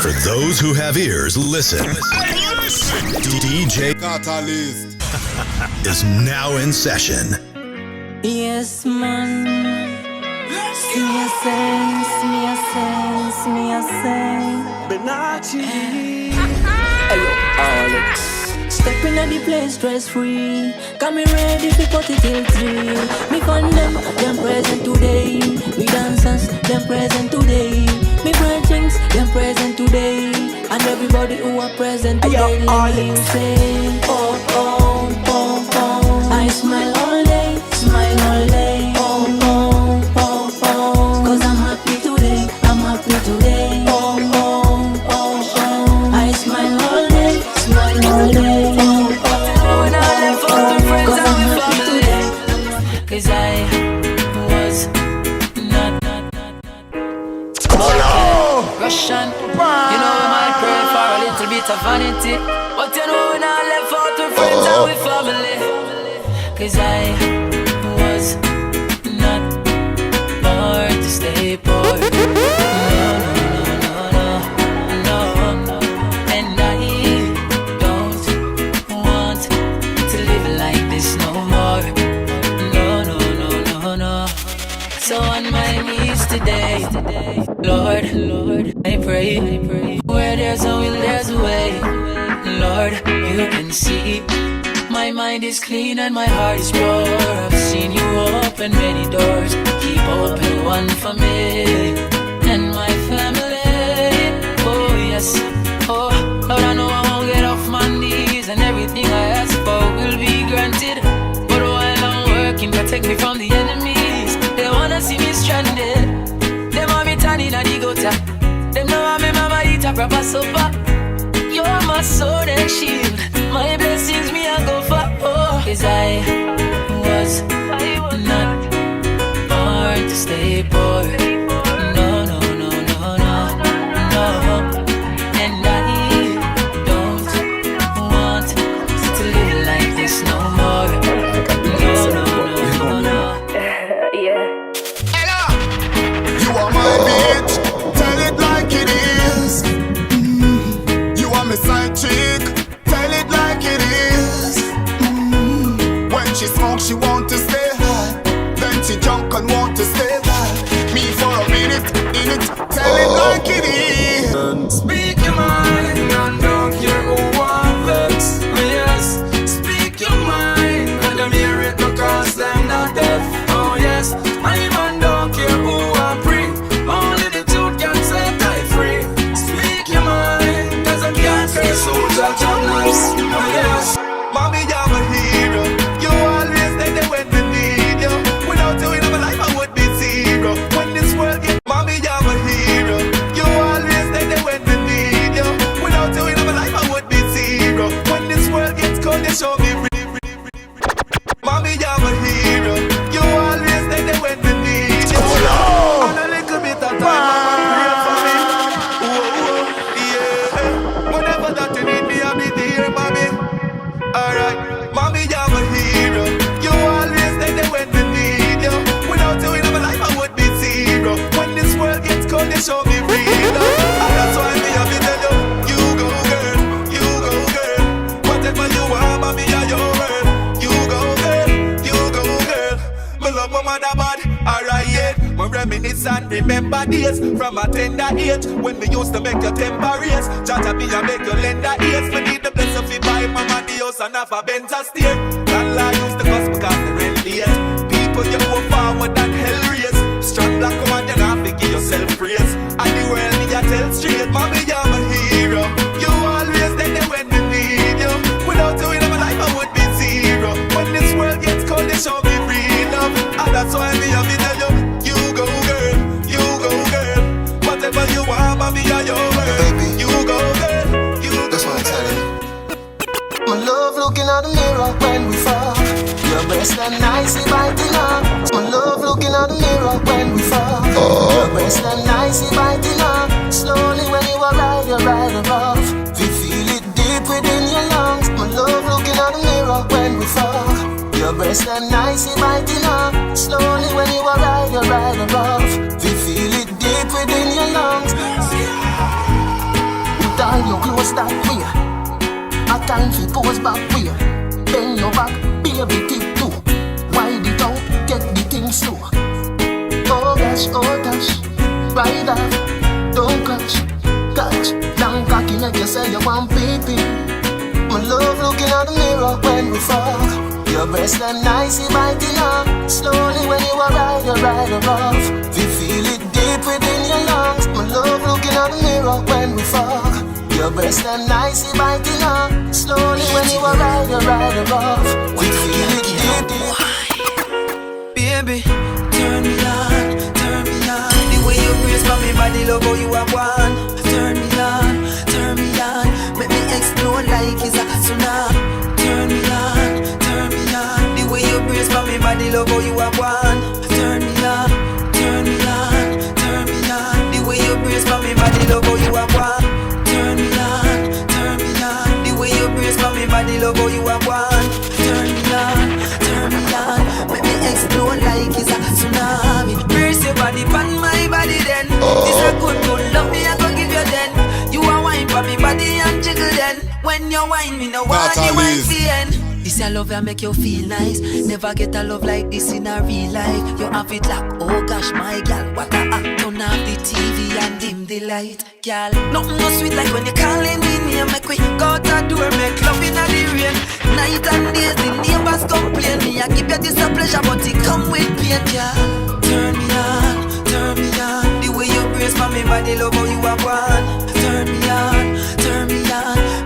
For those who have ears, listen. DJ Catalyst is now in session. Yes, man. Me a sense. Benacci. Ayo, Alex. Stepping at the place, stress free. Got me ready to put it till 3. Me fun them present today. Me dancers, them present today. Me branchings, them present today. And everybody who are present today. Let me say, oh, oh, oh, oh. I smile all day, smile all day. Oh, oh, oh, oh. Cause I'm happy today, I'm happy today. Oh, oh, oh, oh. I smile all day, smile all day. Oh, oh, oh. When I left all the friends and we family. Cause I was not Russian. You know I might pray for a little bit of vanity, but you know when I left out with friends and with family. Cause I was not born to stay poor. No. And I don't want to live like this no more. No. So on my knees today, Lord, I pray. Where there's a will, there's a way. Lord, you can see my mind is clean and my heart is pure. I've seen you open many doors. Keep open one for me and my family. Oh yes, oh Lord, I know I won't get off my knees, and everything I ask for will be granted. But while I'm working, protect me from the enemies. They wanna see me stranded. Them want me turning at the gutter. Them know I'm my mama eat a proper supper. You're my sword and shield. My blessings me I go for. Oh, cause I was not born to stay poor. No. And I don't want to live like this no more. No. Yeah. You are my bitch, tell it like it is. You are my side chick, tell it like it is. When she smokes, she want to stay high. Then she drunk and want to stay high. Me for a minute, in it, tell it like it is. Speak your mind and don't care who wants vex. Yes, speak your mind and them hear it because them not deaf. Oh yes, I man don't care who are free. Only the truth can set I free. Speak your mind, cause I can't say soldier jobless. Oh yes, mommy you're my hero. You always there when we need you. Without you in my life I would be zero. When this world gets mommy you're my hero. You always there when we need you. Without you in my life I would be zero. When this world gets cold they show me mommy you're my hero. You always there when we need you. And a little bit of time mama pray for me. Whoa, yeah. Whenever that you need me I'll be there mommy. Alright, mommy you're my hero. You always there when we need you. Without you in my life I would be zero. When this world gets cold they show me real love. And that's why me have to tell you, you go girl. Whatever you want mommy you're your world. You go girl. Me love my mother bad, alright yeah. Me reminisce and remember days from a tender age when me used to make your temper race. Jaja be a make your lender ears. Me need the blessing fi buy mama the house and have a Benz a steer. Landlord used to cost because the rent late. People you go forward and hell race. Strong black woman you not fi give yourself praise. And the world me a tell straight, mommy you're my hero. You always there when we need you. Without you in my life I would be zero. When this world gets cold they show me real love. And that's why me have to tell you, you go girl. Whatever you want, mommy, you're your world. Baby, you go girl. That's what I'm telling you. My love looking at the mirror when we fall. Your breast and nicely biting up. My love looking at the mirror when we fall. Your breast and nicely biting up. Slowly when you arrive, you're right above. We feel it deep within your lungs. My love looking at the mirror when we fall. Your breast and nicely biting up. Slowly when you arrive, you're right above. We feel it deep within your lungs. pose that way. A time fi pose back way. Bend your back, baby tip too. Wide it out, get the thing slow. Oh gosh, ride off, don't catch. Down cocky make you say you want pee-pee. My love looking at the mirror when we fuck. Your breast them nicey biting up. Slowly when you are ride off. We feel it deep within your lungs. My love looking at the mirror when we fuck. Your breast them nicey biting up. Slowly when you are ride off. We feel it deep. Baby, turn me on. The way you brace for me body, love how you are one. Turn me on. Make me explode like it's a tsunami. Turn me on. The way you brace for me body, love how you are one. Turn me on. The way you brace for me body, love how you are one. Turn me on. The way you brace for me body, love how you are one. Turn me on. Make me explode like it's a tsunami. Brace your body pan my body then. It's a good love me I go give you then. You a wine for me body and jiggle then. When you wine me no want you wine the end. This a love that make you feel nice. Never get a love like this in a real life. You have it like, oh gosh my gal, what a act. Turn off the TV and dim the light, gal. Nothing no sweet like when you calling me name. Make we go out the door, make love in the rain. Night and days the neighbors complain. Me I give you this a pleasure but it come with pain, gal. Turn me on. The way you brace for me body, love how you are one. Turn me on.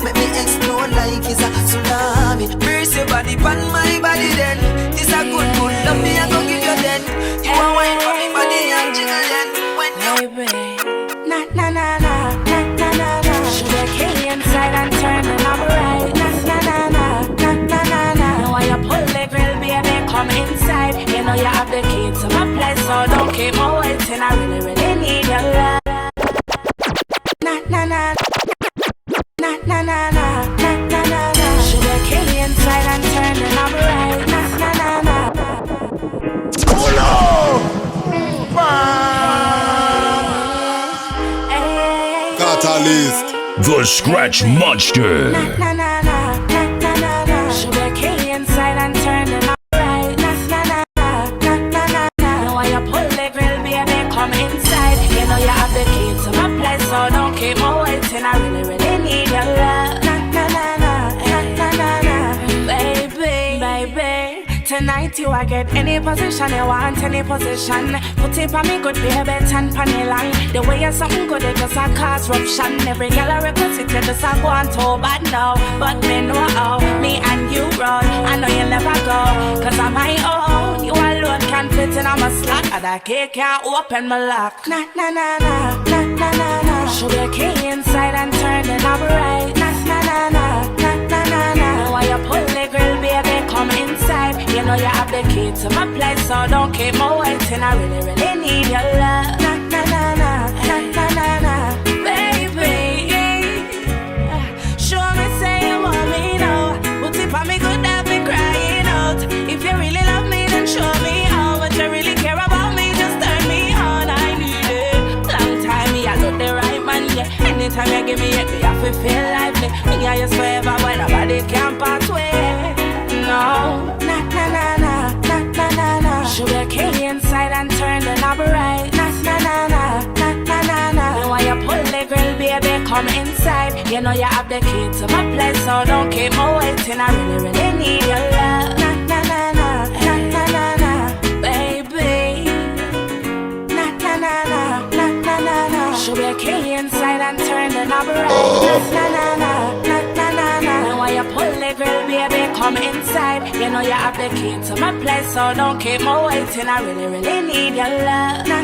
Make me explode like it's a tsunami. Brace your body pan my body then. This a good love me I go give you then. You a wine for me body and jiggle then. When you baby, na. Sugar cane inside and turn and I'm right. Na. Now why you pull the grill, baby, come inside. You know you have the key to my place, so don't keep me waiting. I really need your love. Na. Sugar cane inside and turn and I'm right. Na. Catalyst. The Scratch Monster. Sugar cane inside and turn and I'm right. Now why you pull the grill, baby, come inside. You know you have the key to my place, so don't keep me waiting. I really need your love. Baby, tonight you I get any position you want, any position. Put it on me good, baby, 10 panny line. The way you're something good, it just a cause ruption. Every girl I request it, you just a go on too bad now. But me know how, me and you roll. I know you'll never go, cause I'm my own. You alone can't fit in on my slot, and that cake can't open my lock. Na. Sugar cane inside and turn it up right. Na. Why you pull the grill, baby, come inside. You know you have the key to my place, so don't keep me waiting. I really need your love. Na. Baby, show me say you want me now. Put it on me good, I'll be crying out. If you really love me, then show me how. But you really care about me, just turn me on. I need it. Long time me, I got the right man, yeah. Anytime you give me it, me have to feel like me. Me and you forever, but nobody can part way. No, na. Sugar cane inside and turn the knob right. Na. Now why you pull the grill, baby, come inside. You know you have the key to my place, so don't keep me waiting. I really need your love. Na. Baby, na. Sugar cane inside and turn the knob right. Na. Now why you pull the grill, baby, come inside. You know you have the key to my place, so don't keep me waiting. I really need your love. Na.